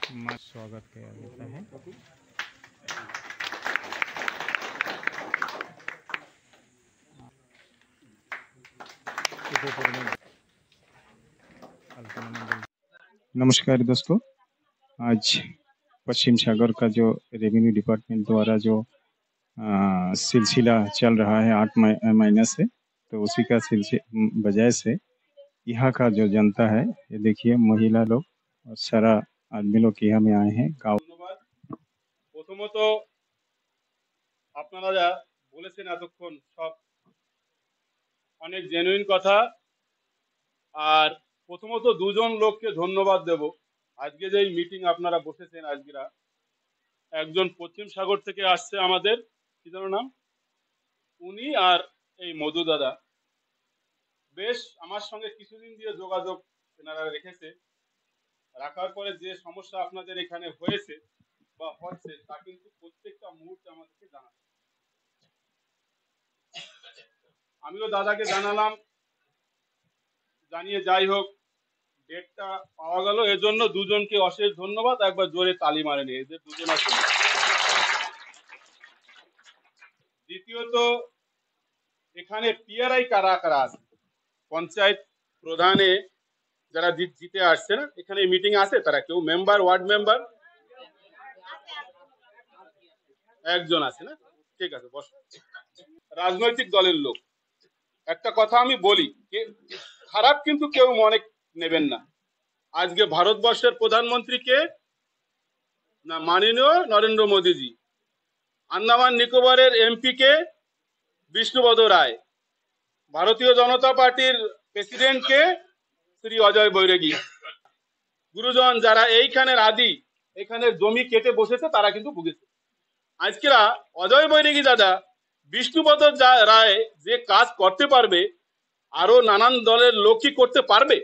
स्वागत किया जाता है। नमस्कार दोस्तों, आज पश्चिम सागर का जो रेवेन्यू डिपार्टमेंट द्वारा जो सिलसिला चल रहा है 8 महीने से, तो उसी का वजह से यहाँ का जो जनता है, ये देखिए महिला लोग और सारा आदमी लोग यहाँ में आए हैं। गाँव প্রথমত আপনারা যা বলেছেন এতক্ষণ সব অনেক জেনুইন কথা। আর প্রথমত দুজন লোককে ধন্যবাদ দেব। আজকে যে মিটিং আপনারা বসেছেন, আজকেরা একজন পশ্চিম সাগর থেকে আসছে আমাদের, কি যেন নাম, উনি আর এই মধু দাদা বেশ আমার সঙ্গে কিছুদিন দিয়ে যোগাযোগ এনারা রেখেছে। রাখার পরে যে সমস্যা আপনাদের এখানে হয়েছে বা হচ্ছে তা কিন্তু প্রত্যেকটা মুহূর্তে আমাদেরকে জানাচ্ছে। আমিও দাদাকে জানালাম, জানিয়ে যাই হোক ডেটটা পাওয়া গেল। এর জন্য দুজনকে অশেষ ধন্যবাদ। একবার জোরে তালি মারেনি এদের দুজন আছে। দ্বিতীয়ত এখানে পিআরআই কারা কারা আছে, পঞ্চায়েত প্রধানে যারা জিতে আসছে না, এখানে মিটিং আছে, তারা কেউ মেম্বার, ওয়ার্ড মেম্বার একজন আছে না? ঠিক আছে, বস। রাজনৈতিক দলের লোক, একটা কথা আমি বলি, খারাপ কিন্তু কেউ মনে নেবেন না। আজকে ভারতবর্ষের প্রধানমন্ত্রী কে না? মাননীয় নরেন্দ্র মোদীজি। আন্দামান নিকোবরের এমপি কে? বিষ্ণুপদ রায়। ভারতীয় জনতা পার্টির প্রেসিডেন্ট কে? শ্রী অজয় বৈরাগী। গুরুজন যারা এইখানের আদি, এখানে জমি কেটে বসেছে, তারা কিন্তু ভুগেছে। আজকেরা অজয় বৈরাগী দাদা, বিষ্ণুপদ রায় যে কাজ করতে পারবে, আরো নানান দলের লোক কি করতে পারবে?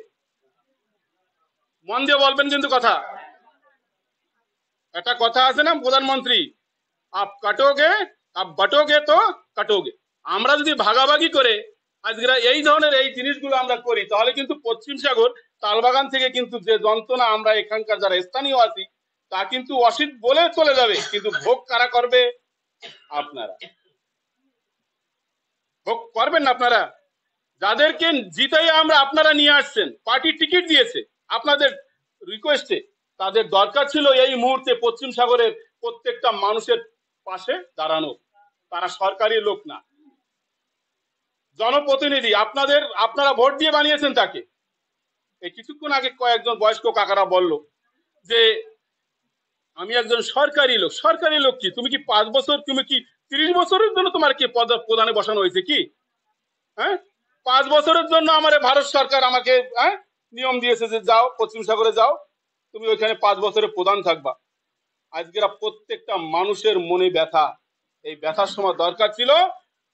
মন দিয়ে বলবেন কিন্তু কথা। একটা কথা আছে না প্রধানমন্ত্রী, আপ কাটোগে আপ বাটোগে তো কাটোগে। আমরা যদি ভাগাভাগি করে আজকেরা এই ধরনের এই জিনিসগুলো আমরা করি, তাহলে কিন্তু পশ্চিম সাগর তালবাগান থেকে কিন্তু যে যন্ত্রণা আমরা এখানকার যারা স্থানীয় আছি, তা কিন্তু অসিত বলে চলে যাবে। কিন্তু ভোগ কারা করবে? আপনারা ভোগ করবেন না। আপনারা যাদেরকে জিতাই আমরা আপনারা নিয়ে আসছেন, পার্টি টিকিট দিয়েছে আপনাদের রিকোয়েস্টে, তাদের দরকার ছিল এই মুহূর্তে পশ্চিম সাগরের প্রত্যেকটা মানুষের পাশে দাঁড়ানো। তারা সরকারি লোক না, জনপ্রতিনিধি। আপনারা ভোট দিয়ে বানিয়েছেন তাকে। এই কিছুক্ষণ আগে কয়েকজন বয়স্ক কাকারা বলল যে আমি একজন সরকারি লোক। সরকারি লোক কি? তুমি কি 5 বছর, তুমি কি 30 বছরের জন্য তোমার কি প্রধানে বসানো হয়েছে কি? হ্যাঁ, 5 বছরের জন্য আমার ভারত সরকার আমাকে নিয়ম দিয়েছে যে যাও পশ্চিম সাগরে যাও, তুমি ওইখানে 5 বছরের প্রধান থাকবা। আজকেরা প্রত্যেকটা মানুষের মনে ব্যথা। এই ব্যথার সময় দরকার ছিল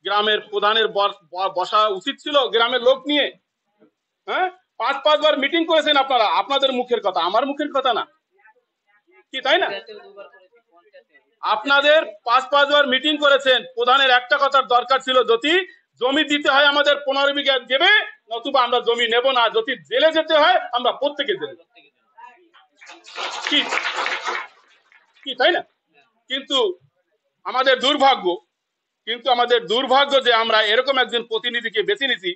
গ্রামের প্রধানের বসা উচিত ছিল গ্রামের লোক নিয়ে। হ্যাঁ, 5 বার মিটিং করেছেন আপনারা, আপনাদের মুখের কথা, আমার মুখের কথা না কি, তাই না? আপনাদের 5 বার মিটিং করেছেন। প্রধানের একটা কথার দরকার ছিল, যদি জমি দিতে হয় আমাদের 15 বিঘা দেবে, নতুবা আমরা জমি নেব না। যদি জেলে যেতে হয় আমরা প্রত্যেকে জেলে কি, তাই না? কিন্তু আমাদের দুর্ভাগ্য যে আমরা এরকম একজন প্রতিনিধিকে বেছে নিয়েছি,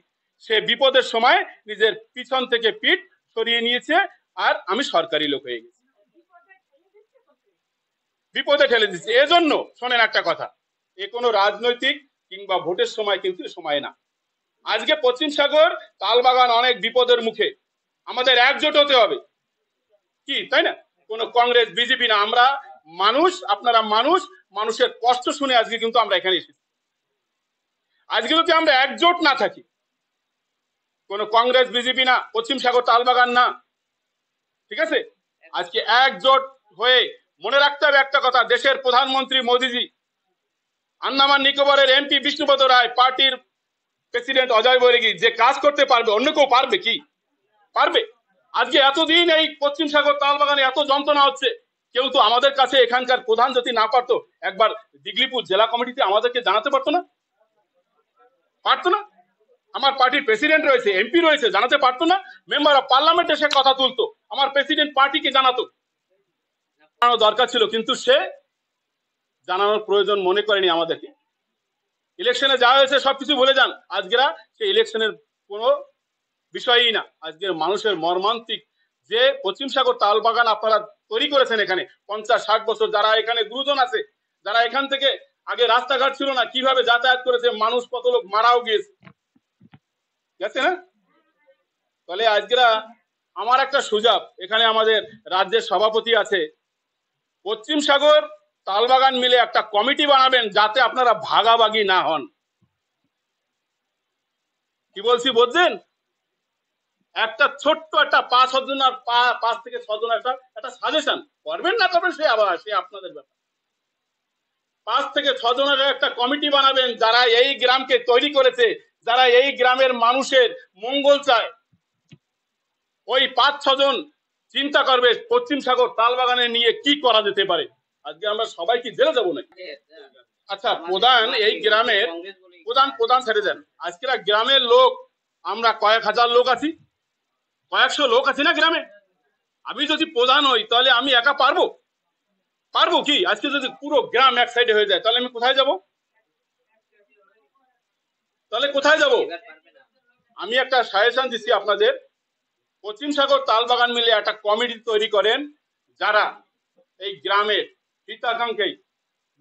সে বিপদের সময় নিজের পিছন থেকে পিঠ সরিয়ে নিয়েছে, আর আমি সরকারি লোক হয়ে গেছি, বিপদে ঠেলে দিচ্ছে। এজন্য শোনেন একটা কথা, এ কোনো রাজনৈতিক কিংবা ভোটের সময় কিন্তু সময় না। আজকে পশ্চিম সাগর তালবাগান অনেক বিপদের মুখে, আমাদের একজোট হতে হবে কি, তাই না? কোনো কংগ্রেস বিজেপি না, আমরা মানুষ, আপনারা মানুষ, মানুষের কষ্ট শুনে আজকে কিন্তু আমরা এখানে এসেছি। আজকে যদি আমরা একজোট না থাকি, কোনো কংগ্রেস বিজেপি না, পশ্চিম সাগর তালবাগান না, ঠিক আছে? আজকে একজোট হয়ে মনে রাখতে হবে একটা কথা, দেশের প্রধানমন্ত্রী মোদীজি, আন্দামান নিকোবরের এমপি বিষ্ণুপদ রায়, পার্টির প্রেসিডেন্ট অজয় বৈরাগী যে কাজ করতে পারবে, অন্য কেউ পারবে কি? পারবে? আজকে এতদিন এই পশ্চিম সাগর তালবাগানে এত যন্ত্রণা হচ্ছে, কেউ তো আমাদের কাছে এখানকার প্রধান যদি না পারতো, একবার দিগলিপুর জেলা কমিটিতে আমাদেরকে জানাতে পারতো না? পারতো না? আমার পার্টির প্রেসিডেন্ট রয়েছে, এমপি রয়েছে, জানাতে পারতো না? মেম্বার অফ পার্লামেন্ট এসে কথা তুলতো, আমার প্রেসিডেন্ট পার্টিকে জানাতো। জানানো দরকার ছিল, কিন্তু সে জানানোর প্রয়োজন মনে করেনি আমাদেরকে। ইলেকশনে যা হয়েছে সবকিছু ভুলে যান, আজকেরা সে ইলেকশনের কোনো বিষয়ই না। আজকের মানুষের মর্মান্তিক যে পশ্চিম সাগর তাল বাগান আপনারা তৈরি করেছেন, এখানে 50-60 বছর যারা এখানে গুরুজন আছে, যারা এখান থেকে আগে রাস্তাঘাট ছিল না, কিভাবে যাতায়াত করেছে, মানুষ কত লোক মারাও গেছে না। তাহলে আজকেরা আমার একটা সুযোগ, এখানে আমাদের রাজ্যের সভাপতি আছে, পশ্চিম সাগর তালবাগান মিলে একটা কমিটি বানাবেন যাতে আপনারা ভাগাভাগি না হন। কি বলছি বুঝছেন? একটা ছোট্ট একটা 5 জনের 5 থেকে 6 জন একটা সাজেশন করবেন, না করবেন সে আবার সে আপনাদের ব্যাপার। 5 থেকে 6 জনের একটা কমিটি বানাবেন যারা এই গ্রামকে তৈরি করেছে, যারা এই গ্রামের মানুষের মঙ্গল চায়। ওই 5-6 জন চিন্তা করবে পশ্চিম সাগর তালবাগানে নিয়ে কি করা যেতে পারে। আজকে আমরা সবাই কি জেলে যাবো নাকি? আচ্ছা, প্রধান এই গ্রামের প্রধান ছেড়ে দেন। আজকে গ্রামের লোক আমরা কয়েক হাজার লোক আছি, কয়েকশো লোক আছি না গ্রামে। আমি যদি প্রধান হই তাহলে আমি একা পারবো কি? আজকে যদি পুরো গ্রাম এক সাইডে হয়ে যায় তাহলে আমি কোথায় যাব? আমি একটা সাজেশন দিচ্ছি আপনাদের, পশ্চিম সাগর তালবাগান মিলে একটা কমিটি তৈরি করেন যারা এই গ্রামের হিতাকাঙ্ক্ষী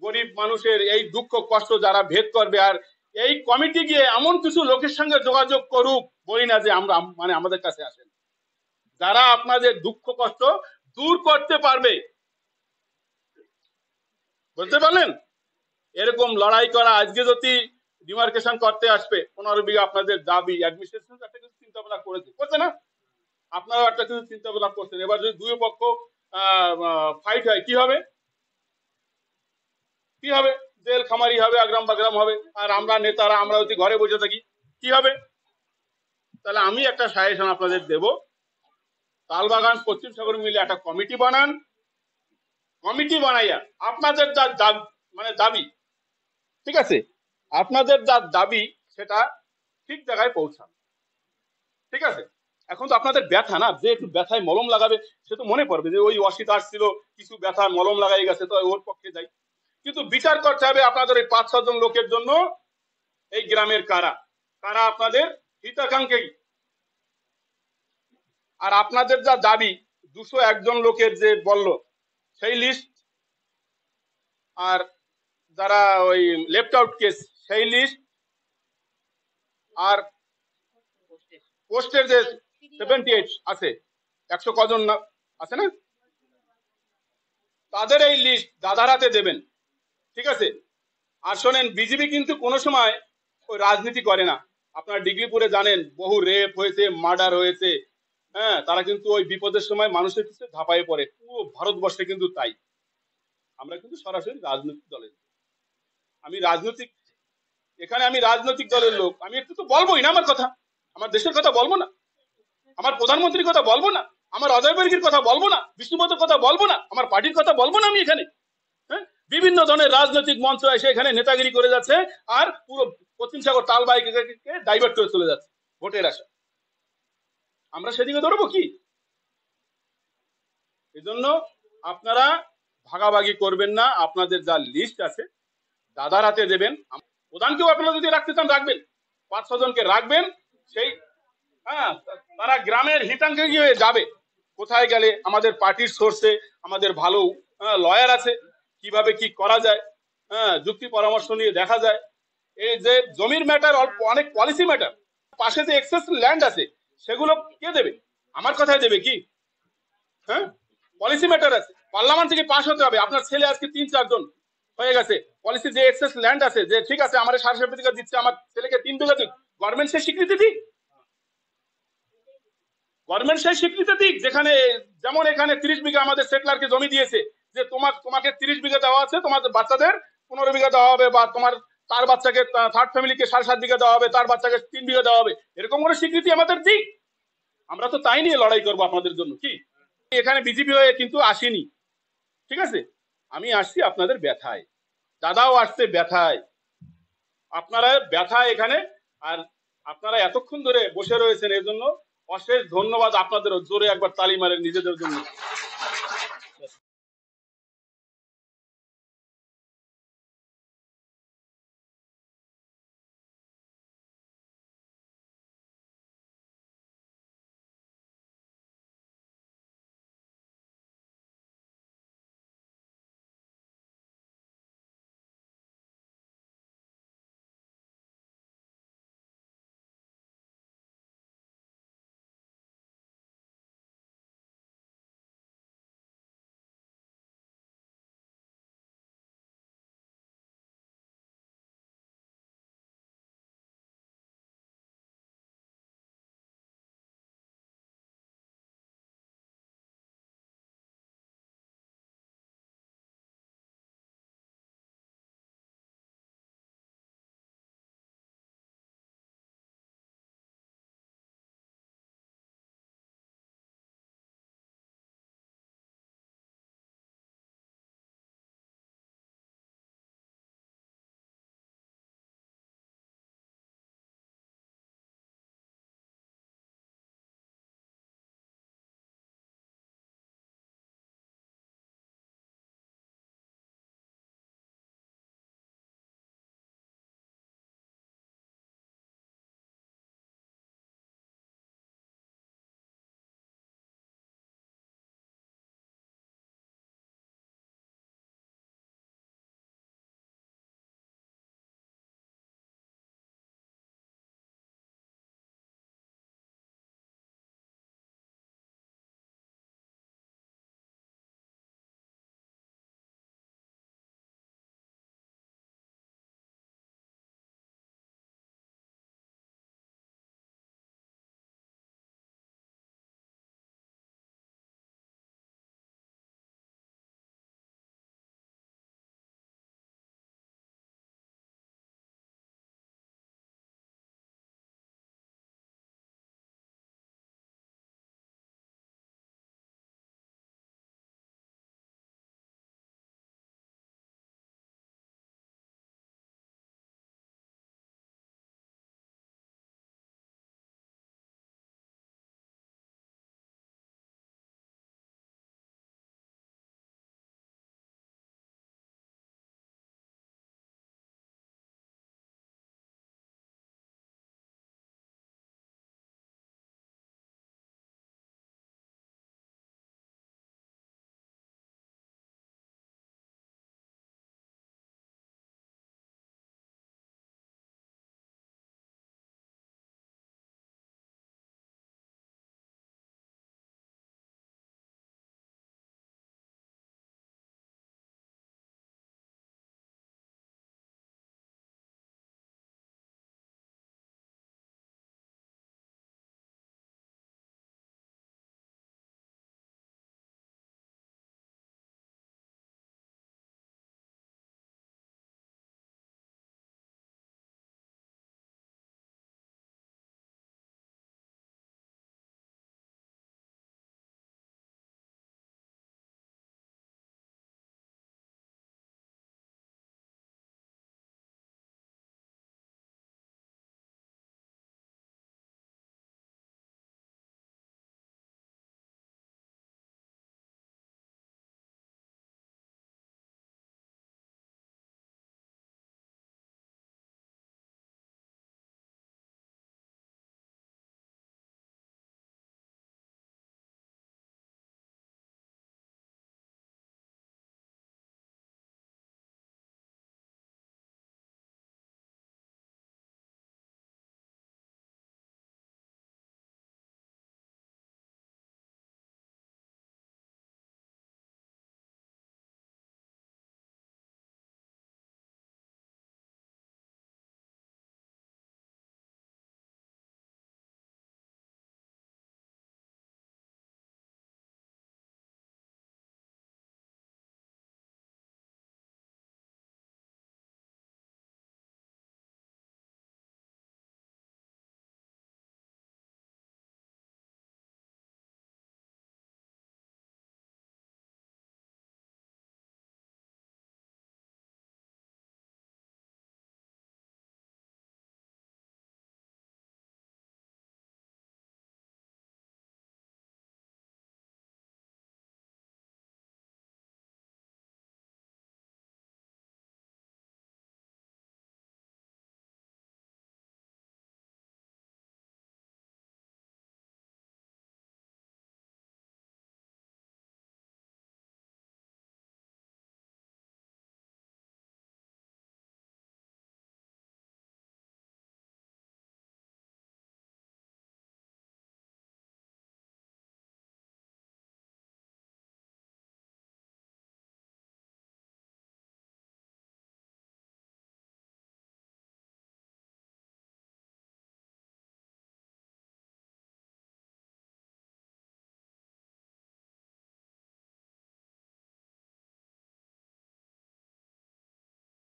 গরিব মানুষের এই দুঃখ কষ্ট যারা ভেদ করবে। আর এই কমিটি গিয়ে এমন কিছু লোকের সঙ্গে যোগাযোগ করুক, বলি না যে আমরা মানে আমাদের কাছে আসেন, যারা আপনাদের দুঃখ কষ্ট দূর করতে পারবে। বুঝতে পারলেন? এরকম লড়াই করা, আজকে যদি ডিমার্কেশন করতে আসবে 15 বিঘা আপনাদের দাবি, অ্যাডমিনিস্ট্রেশন একটা কিছু চিন্তা ভাবনা করছে না, আপনারাও একটা কিছু চিন্তা ভাবনা করছেন। এবার যদি দুই পক্ষ ফাইট হয় কি হবে? জেল খামারি হবে, আগ্রাম বাগ্রাম হবে, আর আমরা নেতারা আমরা যদি ঘরে বসে থাকি কি হবে? তাহলে আমি একটা সাজেশন আপনাদের দেব, তালবাগান পশ্চিম সাগর মিলে একটা কমিটি বানান। কমিটি বানাইয়া আপনাদের যা মানে দাবি, ঠিক আছে, আপনাদের যা দাবি সেটা ঠিক জায়গায় পৌঁছান। ঠিক আছে? এখন তো আপনাদের ব্যথা না, যে একটু ব্যথায় মলম লাগাবে সে তো মনে পড়বে যে ওই অসিত আসছিল কিছু ব্যথা মলম লাগাই গেছে, তো ওর পক্ষে যাই। কিন্তু বিচার করতে হবে আপনাদের এই 5-6 জন লোকের জন্য এই গ্রামের কারা আপনাদের হিতাকাঙ্ক্ষী। আর আপনাদের যা দাবি 201 জন লোকের যে বলল সেই লিস্ট, আর যারা ওই লেফট আউট কেস সেই লিস্ট, আর পোস্টের যে 78 আছে 100 কজন না আছে না, তাদের এই লিস্ট দাদার হাতে দেবেন। ঠিক আছে? আর শোনেন, বিজেপি কিন্তু কোনো সময় ওই রাজনীতি করে না। আপনারা ডিগ্রিপুরে জানেন বহু রেপ হয়েছে, মার্ডার হয়েছে। হ্যাঁ, তারা কিন্তু ওই বিপদের সময় মানুষের পিছনে ঝাঁপায়ে পড়ে। পুরো ভারতবর্ষে কিন্তু তাই। আমরা কিন্তু সরাসরি রাজনৈতিক দলের, আমি রাজনৈতিক দলের লোক, আমি একটু তো বলবোই না আমার কথা, আমার দেশের কথা বলবো না, আমার প্রধানমন্ত্রীর কথা বলবো না, আমার অজয় বর্গীর কথা বলবো না, বিষ্ণুপদের কথা বলবো না, আমার পার্টির কথা বলবো না আমি এখানে। হ্যাঁ, বিভিন্ন ধরনের রাজনৈতিক মঞ্চ এসে এখানে নেতাগিরি করে যাচ্ছে, আর পুরো পশ্চিম সাগর তালবাইকে ডাইভার্ট করে চলে যাচ্ছে ভোটের আশা। আমরা সেদিকে ধরবো কি? এই জন্য আপনারা ভাগাভাগি করবেন না, আপনাদের যা লিস্ট আছে দাদার হাতে দেবেন। প্রধানকেও আপনারা যদি রাখতে চান রাখবেন, 5-6 জনকে রাখবেন, সেই তারা গ্রামের হিতাকাঙ্ক্ষী হয়ে যাবে। কোথায় গেলে আমাদের পার্টির সোর্সে আমাদের ভালো লয়ার আছে, কিভাবে কি করা যায়, যুক্তি পরামর্শ নিয়ে দেখা যায়। এই যে জমির ম্যাটার, অনেক পলিসি ম্যাটার, পাশে যে এক্সেস ল্যান্ড আছে সেগুলো কে দেবে? আমার কথায় দেবে কি? হ্যাঁ, পলিসি ম্যাটার আছে, পার্লামেন্ট থেকে পাস হতে হবে। আপনার ছেলে আজকে 3-4 জন হয়ে গেছে, পলিসি যে এক্সেস ল্যান্ড আছে, যে ঠিক আছে আমার 60 বিঘা দিচ্ছে, আমার ছেলেকে 3 বিঘা দিক, গভর্নমেন্ট সেই স্বীকৃতি দিক, যেখানে যেমন এখানে 30 বিঘা আমাদের সেটলারকে জমি দিয়েছে, যে তোমাকে 30 বিঘা দেওয়া আছে, তোমাদের বাচ্চাদের 15 বিঘা দেওয়া হবে, বা তার বাচ্চাকে থার্ড ফ্যামিলিকে 7.5 বিঘা দেওয়া হবে, তার বাচ্চাকে 3 বিঘা দেওয়া হবে। এরকম করে স্বীকৃতি আমাদের দিক, আমরা তো তাই নিয়ে লড়াই করবো আপনাদের জন্য। কি এখানে বিজেপি হয়ে কিন্তু আসেনি, ঠিক আছে? আমি আসছি আপনাদের ব্যথায়, দাদাও আসছে ব্যথায়, আপনারা ব্যথায় এখানে। আর আপনারা এতক্ষণ ধরে বসে রয়েছেন, এর জন্য অশেষ ধন্যবাদ আপনাদেরও। জোরে একবার তালি মারেন নিজেদের জন্য।